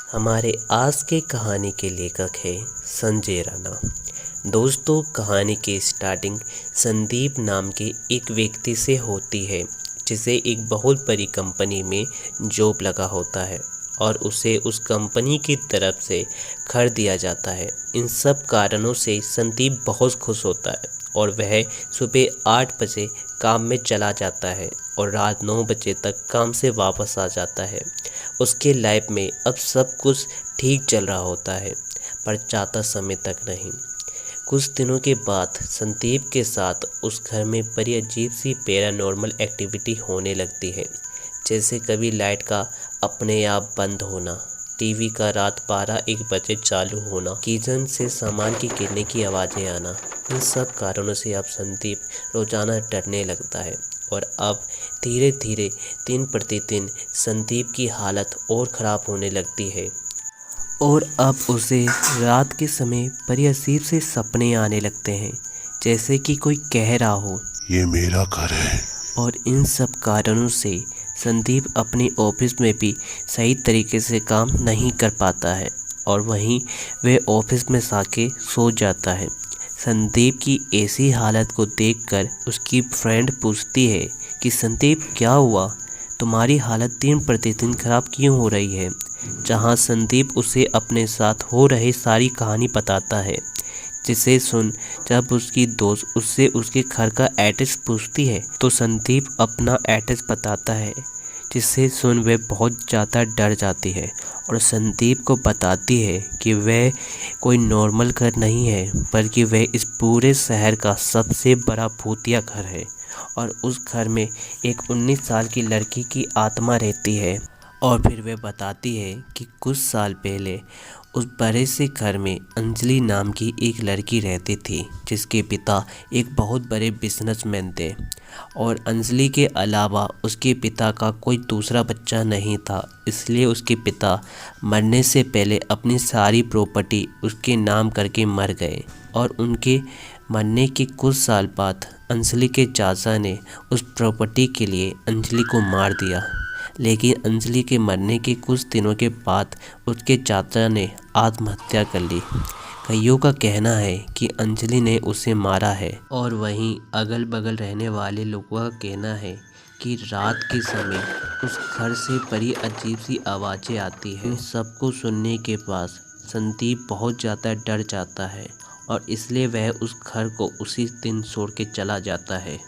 हमारे आज के कहानी के लेखक है संजय राणा। दोस्तों, कहानी की स्टार्टिंग संदीप नाम के एक व्यक्ति से होती है जिसे एक बहुत बड़ी कंपनी में जॉब लगा होता है और उसे उस कंपनी की तरफ से घर दिया जाता है। इन सब कारणों से संदीप बहुत खुश होता है और वह सुबह 8 बजे काम में चला जाता है और रात 9 बजे तक काम से वापस आ जाता है। उसके लाइफ में अब सब कुछ ठीक चल रहा होता है, पर ज़्यादा समय तक नहीं। कुछ दिनों के बाद संदीप के साथ उस घर में बड़ी अजीब सी पैरानॉर्मल एक्टिविटी होने लगती है, जैसे कभी लाइट का अपने आप बंद होना, टीवी का रात 12-1 बजे चालू होना, किचन से सामान की गिरने की आवाज़ें आना। इन सब कारणों से अब संदीप रोज़ाना डरने लगता है और अब धीरे धीरे दिन प्रतिदिन संदीप की हालत और ख़राब होने लगती है और अब उसे रात के समय बड़ी अजीब से सपने आने लगते हैं, जैसे कि कोई कह रहा हो, ये मेरा घर है। और इन सब कारणों से संदीप अपने ऑफिस में भी सही तरीके से काम नहीं कर पाता है और वहीं वह ऑफिस में जाके सो जाता है। संदीप की ऐसी हालत को देखकर उसकी फ्रेंड पूछती है कि संदीप, क्या हुआ? तुम्हारी हालत दिन प्रतिदिन खराब क्यों हो रही है? जहां संदीप उसे अपने साथ हो रही सारी कहानी बताता है, जिसे सुन जब उसकी दोस्त उससे उसके घर का एड्रेस पूछती है तो संदीप अपना एड्रेस बताता है, जिसे सुन वह बहुत ज़्यादा डर जाती है और संदीप को बताती है कि वह कोई नॉर्मल घर नहीं है, बल्कि वह इस पूरे शहर का सबसे बड़ा भूतिया घर है और उस घर में एक 19 साल की लड़की की आत्मा रहती है। और फिर वह बताती है कि कुछ साल पहले उस बड़े से घर में अंजलि नाम की एक लड़की रहती थी, जिसके पिता एक बहुत बड़े बिजनेसमैन थे और अंजलि के अलावा उसके पिता का कोई दूसरा बच्चा नहीं था। इसलिए उसके पिता मरने से पहले अपनी सारी प्रॉपर्टी उसके नाम करके मर गए और उनके मरने के कुछ साल बाद अंजलि के चाचा ने उस प्रॉपर्टी के लिए अंजलि को मार दिया। लेकिन अंजलि के मरने के कुछ दिनों के बाद उसके चाचा ने आत्महत्या कर ली। कईयों का कहना है कि अंजलि ने उसे मारा है और वहीं अगल बगल रहने वाले लोगों का कहना है कि रात के समय उस घर से बड़ी अजीब सी आवाज़ें आती हैं। इन सबको सुनने के बाद संदीप बहुत ज़्यादा डर जाता है और इसलिए वह उस घर को उसी दिन छोड़ के चला जाता है।